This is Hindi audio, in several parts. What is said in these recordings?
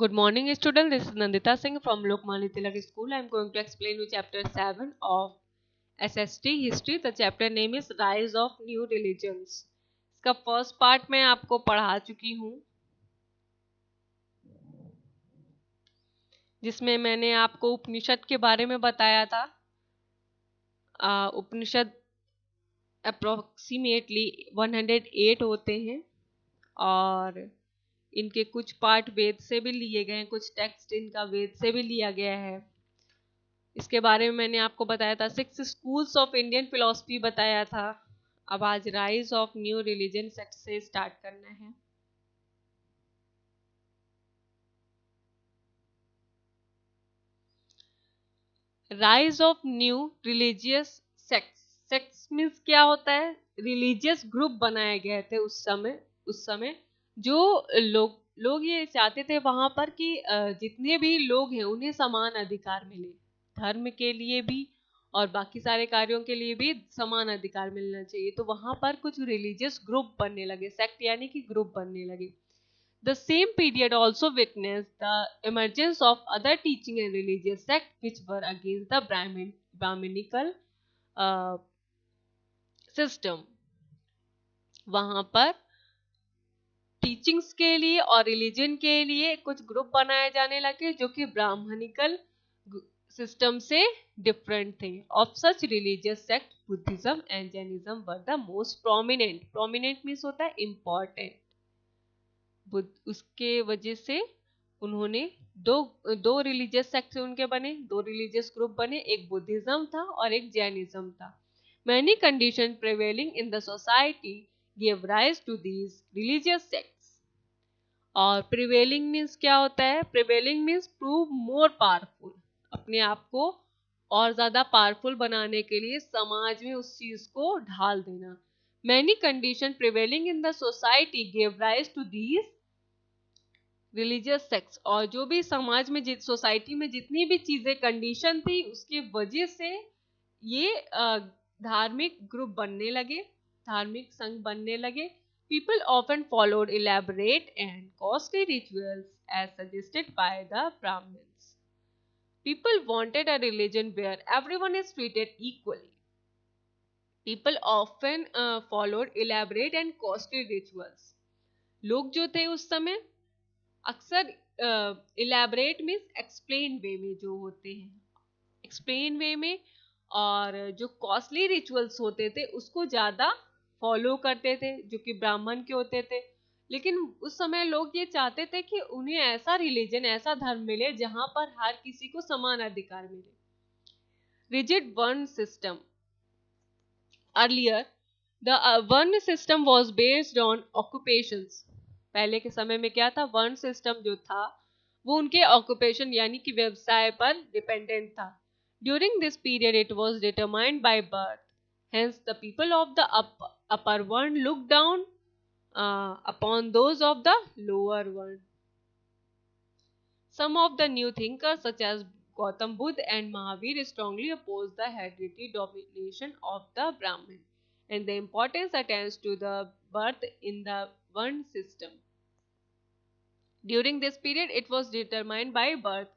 Good morning, student. This is Nandita Singh from Lokmanya Tilak School. I am going to explain you chapter 7 of SST History. The chapter name is Rise of New Religions. इसका फर्स्ट पार्ट मैं आपको पढ़ा चुकी हूँ, जिसमें मैंने आपको उपनिषद के बारे में बताया था। उपनिषद अप्रोक्सीमेटली 108 होते हैं और इनके कुछ पार्ट वेद से भी लिए गए हैं, कुछ टेक्स्ट इनका वेद से भी लिया गया है। इसके बारे में मैंने आपको बताया था। 6 स्कूल्स ऑफ इंडियन फिलॉसफी बताया था। अब आज rise of new religion sect से स्टार्ट करना है। Rise of new religious sects. Sects means क्या होता है? रिलीजियस ग्रुप बनाए गए थे उस समय जो लोग ये चाहते थे वहां पर कि जितने भी लोग हैं उन्हें समान अधिकार मिले, धर्म के लिए भी और बाकी सारे कार्यों के लिए भी समान अधिकार मिलना चाहिए। तो वहां पर कुछ रिलीजियस ग्रुप बनने लगे, सेक्ट यानी कि ग्रुप बनने लगे। The same period also witnessed the emergence of other teaching and religious sects which were against the Brahminical system. वहां पर टीचिंग्स के लिए और रिलीजन के लिए कुछ ग्रुप बनाए जाने लगे जो कि ब्राह्मणिकल सिस्टम से डिफरेंट थे। Of such religious sect Buddhism and Jainism were the most prominent. Prominent means होता है इम्पोर्टेंट। उसके वजह से उन्होंने दो रिलीजियस सेक्ट उनके बने, दो रिलीजियस ग्रुप बने, एक बुद्धिज्म था और एक जैनिज्म था। Many conditions prevailing in the society gave rise to these religious sects. और prevailing means क्या होता है? Prevailing means prove more powerful, अपने आप को और ज्यादा पावरफुल बनाने के लिए समाज में उस चीज को ढाल देना। Many conditions prevailing in the society gave rise to these religious sects. और जो भी समाज में सोसाइटी में जितनी भी चीजें कंडीशन थी उसकी वजह से ये धार्मिक ग्रुप बनने लगे, धार्मिक संघ बनने लगे। People often followed elaborate and costly rituals as suggested by the Brahmans. People wanted a religion where everyone is treated equally. People often followed elaborate and costly rituals. लोग जो थे उस समय अक्सर इलेबरेट मीन्स एक्सप्लेन वे में जो होते हैं, एक्सप्लेन वे में, और जो कॉस्टली रिचुअल्स होते थे उसको ज्यादा फॉलो करते थे जो कि ब्राह्मण के होते थे। लेकिन उस समय लोग ये चाहते थे कि उन्हें ऐसा रिलीजन, ऐसा धर्म मिले जहां पर हर किसी को समान अधिकार मिले। रिजिड वर्ण system. Earlier the varna system was based on occupations. पहले के समय में क्या था? वर्ण सिस्टम जो था वो उनके ऑक्यूपेशन यानी कि व्यवसाय पर डिपेंडेंट था। During this period it was determined by birth, hence the people of the upper varna look down upon those of the lower varna. Some of the new thinkers such as Gautam Buddha and Mahavir strongly opposed the hereditary domination of the Brahmin and the importance attached to the birth in the Varna system. During this period it was determined by birth.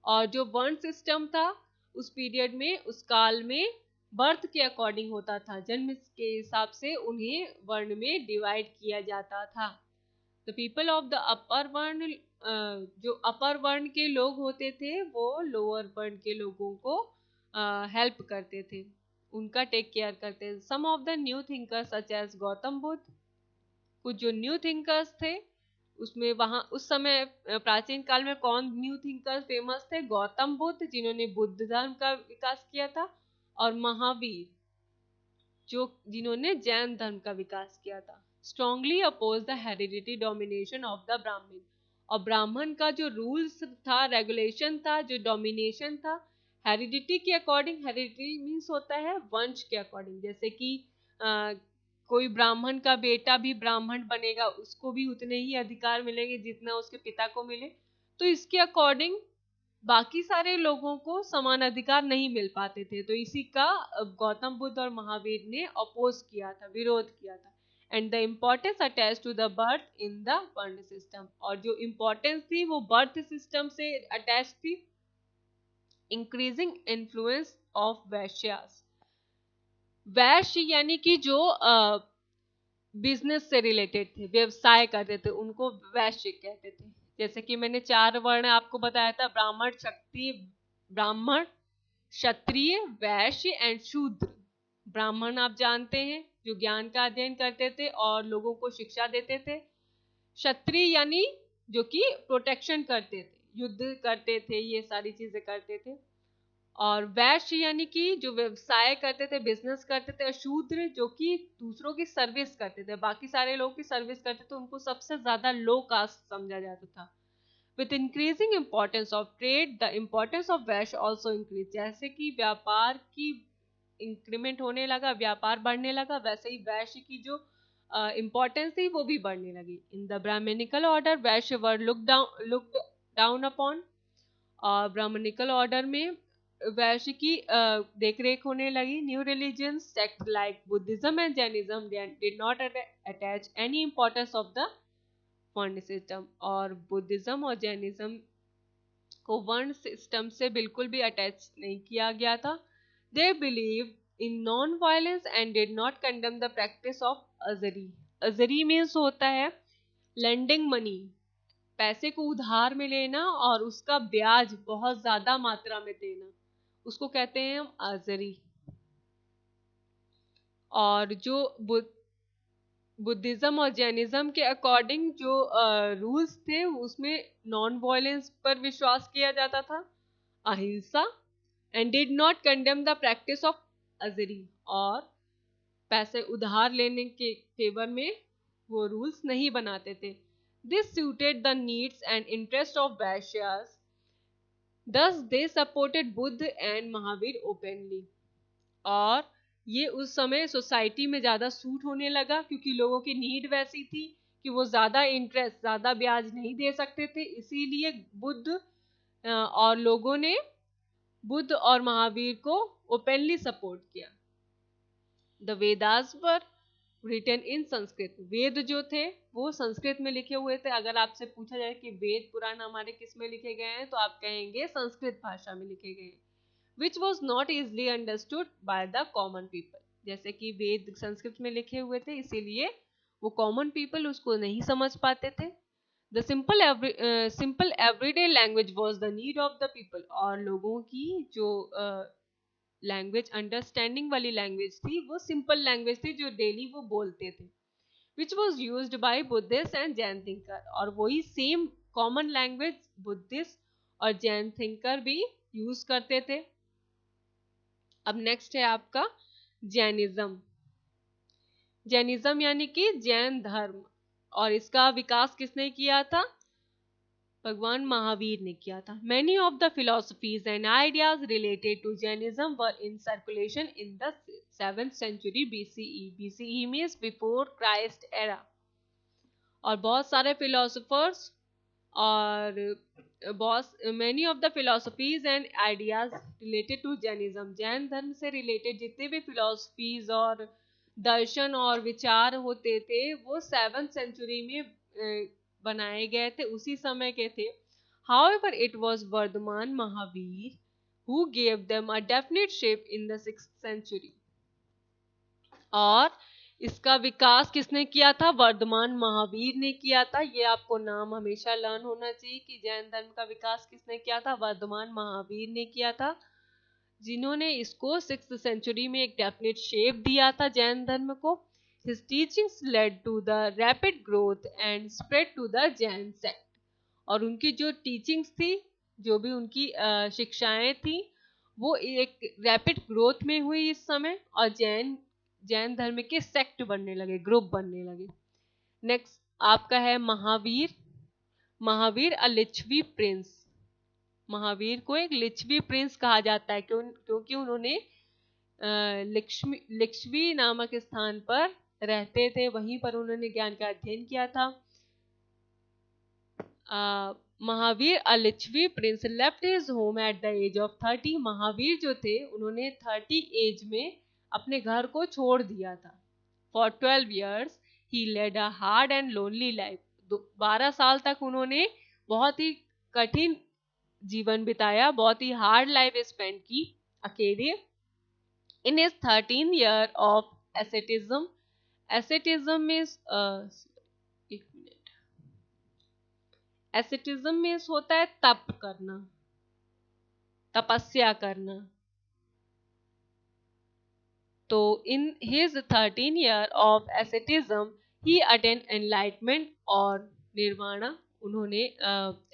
और जो वर्ण सिस्टम था उस पीरियड में, उस काल में बर्थ के अकॉर्डिंग होता था, जन्म के हिसाब से उन्हें वर्ण में डिवाइड किया जाता था। The people of the upper वर्ण, जो अपर वर्ण के लोग होते थे वो लोअर वर्ण के लोगों को हेल्प करते थे, उनका टेक केयर करते थे। Some of the new thinkers such as Gautam Buddha. कुछ जो न्यू थिंकर्स थे उसमें वहां उस समय प्राचीन काल में कौन न्यू थिंकर्स फेमस थे? गौतम बुद्ध, जिन्होंने बुद्ध धर्म का विकास किया था, और महावीर जिन्होंने जैन धर्म का विकास किया था। Strongly oppose the heredity domination of the Brahman. और ब्राह्मण का जो रूल्स था, रेगुलेशन था, जो डोमिनेशन था हेरिडिटी के अकॉर्डिंग। हेरिडिटी मीन्स होता है वंश के अकॉर्डिंग। जैसे कि कोई ब्राह्मण का बेटा भी ब्राह्मण बनेगा, उसको भी उतने ही अधिकार मिलेंगे जितना उसके पिता को मिले। तो इसके अकॉर्डिंग बाकी सारे लोगों को समान अधिकार नहीं मिल पाते थे। तो इसी का गौतम बुद्ध और महावीर ने अपोज किया था, विरोध किया था। And the importance attach to the birth in the varna system, और जो इम्पोर्टेंस थी वो बर्थ सिस्टम से अटैच थी। इंक्रीजिंग इन्फ्लुएंस ऑफ वैश्यास, वैश्य यानी कि जो बिजनेस से रिलेटेड थे, व्यवसाय करते थे, उनको वैश्य कहते थे। जैसे कि मैंने 4 वर्ण आपको बताया था, ब्राह्मण, क्षत्रिय, वैश्य एंड शूद्र। ब्राह्मण आप जानते हैं जो ज्ञान का अध्ययन करते थे और लोगों को शिक्षा देते थे। क्षत्रिय यानी जो कि प्रोटेक्शन करते थे, युद्ध करते थे, ये सारी चीजें करते थे। और वैश्य यानी कि जो व्यवसाय करते थे, बिजनेस करते थे। और शूद्र जो कि दूसरों की सर्विस करते थे, बाकी सारे लोगों की सर्विस करते थे, उनको सबसे ज्यादा लो कास्ट समझा जाता था। With increasing importance of trade the importance of Vysya also increase, जैसे कि व्यापार की इंक्रीमेंट होने लगा, व्यापार बढ़ने लगा, वैसे ही वैश्य की जो इम्पोर्टेंस थी वो भी बढ़ने लगी। In the Brahminical order Vysya were looked down upon, और ब्राह्मणिकल ऑर्डर में वैश्य की देखरेख होने लगी। New religion sect like Buddhism and Jainism did not attach any importance of the varna system, और बुद्धिज्म और जैनिज्म को वर्ण सिस्टम से बिल्कुल भी अटैच नहीं किया गया था। They believe in non violence and did not condemn the practice of usury. Usury means होता है लेंडिंग मनी, पैसे को उधार में लेना और उसका ब्याज बहुत ज्यादा मात्रा में देना, उसको कहते हैं हम अजरी। और जो बुद्धिज्म और जैनिज्म के अकॉर्डिंग जो रूल्स थे उसमें नॉन वायलेंस पर विश्वास किया जाता था, अहिंसा, and did not condemn the practice of usury, और पैसे उधार लेने के फेवर में वो रूल्स नहीं बनाते थे। This suited the needs and interest of Vaishyas, thus they supported Buddha and Mahavir openly. और ये उस समय सोसाइटी में ज्यादा सूट होने लगा क्योंकि लोगों की नीड वैसी थी कि वो ज्यादा इंटरेस्ट, ज्यादा ब्याज नहीं दे सकते थे, इसीलिए बुद्ध और लोगों ने बुद्ध और महावीर को ओपनली सपोर्ट किया। The Vedas were written in Sanskrit, वेद जो थे वो संस्कृत में लिखे हुए थे। अगर आपसे पूछा जाए कि वेद पुराण हमारे किस में लिखे गए हैं तो आप कहेंगे संस्कृत भाषा में लिखे गए हैं। Which was not easily understood by the common people, जैसे कि वेद संस्कृत में लिखे हुए थे इसीलिए वो कॉमन पीपल उसको नहीं समझ पाते थे। The simple everyday language was the need of the people, और लोगों की जो लैंग्वेज, अंडरस्टैंडिंग वाली लैंग्वेज थी, वो सिंपल लैंग्वेज थी जो डेली वो बोलते थे। Which was used by Buddhist and Jain thinker, और वही सेम कॉमन लैंग्वेज बुद्धिस्ट और जैन थिंकर भी यूज करते थे। अब नेक्स्ट है आपका जैनिज्म। जैनिज्म यानी कि जैन धर्म, और इसका विकास किसने किया था? भगवान महावीर ने किया था। Many of the philosophies and ideas related to Jainism were in circulation in the 7th century BCE. BCE means before Christ era. और बहुत सारे philosophers और many of the philosophies and ideas related to Jainism, Jain धर्म से related जितने भी philosophies और दर्शन और विचार होते थे वो 7th century में बनाए गए थे, उसी समय के थे। However, it was Varthaman Mahavir who gave them a definite shape in the 6th century. और इसका विकास किसने किया था? वर्धमान महावीर ने किया था। ये आपको नाम हमेशा लर्न होना चाहिए कि जैन धर्म का विकास किसने किया था? वर्धमान महावीर ने किया था, जिन्होंने इसको 6th सेंचुरी में एक डेफिनेट शेप दिया था जैन धर्म को। His teachings led to the rapid growth and spread to the Jain sect. और उनकी जो टीचिंग्स थी, जो भी उनकी शिक्षाएं थी, वो एक रैपिड ग्रोथ में हुई इस समय, और जैन धर्म के सेक्ट बनने लगे, ग्रुप बनने लगे। नेक्स्ट आपका है महावीर। Mahavir a Lichchhavi Prince. महावीर को एक लिच्छवी प्रिंस कहा जाता है क्योंकि उन्होंने लिच्छवी नामक स्थान पर रहते थे, वहीं पर उन्होंने ज्ञान का अध्ययन किया था। Mahavir a Lichchhavi prince left his home at the age of 30। Mahavir जो थे उन्होंने 30 एज में अपने घर को छोड़ दिया था। For 12 years he led a hard and lonely life. 12 साल तक उन्होंने बहुत ही कठिन जीवन बिताया, बहुत ही हार्ड लाइफ स्पेंड की अकेले। In his 13 year of asceticism, asceticism means एक मिनट, एसेटिज्म मीन्स होता है तप करना, तपस्या करना। तो in his 13 year of asceticism he attain enlightenment और निर्वाणा, उन्होंने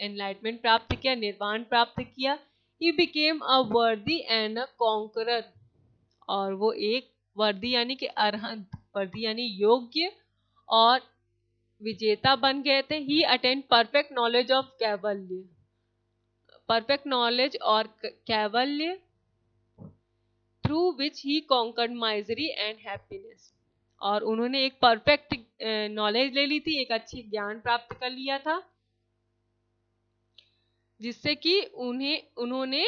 एनलाइटमेंट प्राप्त किया, निर्वाण प्राप्त किया। ही बिकेम अ वर्दी एंड अ कॉन्करर, और वो एक वर्दी यानी कि अरहंत, वर्दी यानी योग्य और विजेता बन गए थे। He attain perfect knowledge of Kaivalya, perfect knowledge और Kaivalya, through which he conquered misery and happiness, और उन्होंने एक परफेक्ट नॉलेज ले ली थी, एक अच्छी ज्ञान प्राप्त कर लिया था, जिससे कि उन्होंने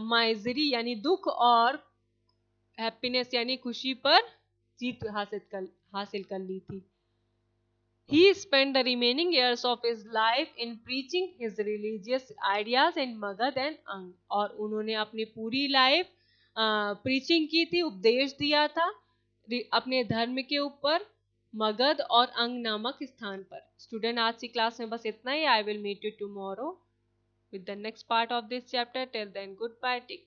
माइजरी यानी दुख और हैप्पीनेस यानी खुशी पर जीत हासिल कर ली थी। He spent the remaining years of his life in preaching his religious ideas in Magad and Ang, और उन्होंने अपनी पूरी लाइफ प्रीचिंग की थी, उपदेश दिया था अपने धर्म के ऊपर मगध और अंग नामक स्थान पर। स्टूडेंट, आज की क्लास में बस इतना ही। I will meet you tomorrow with the next part of this chapter. Till then, goodbye. Take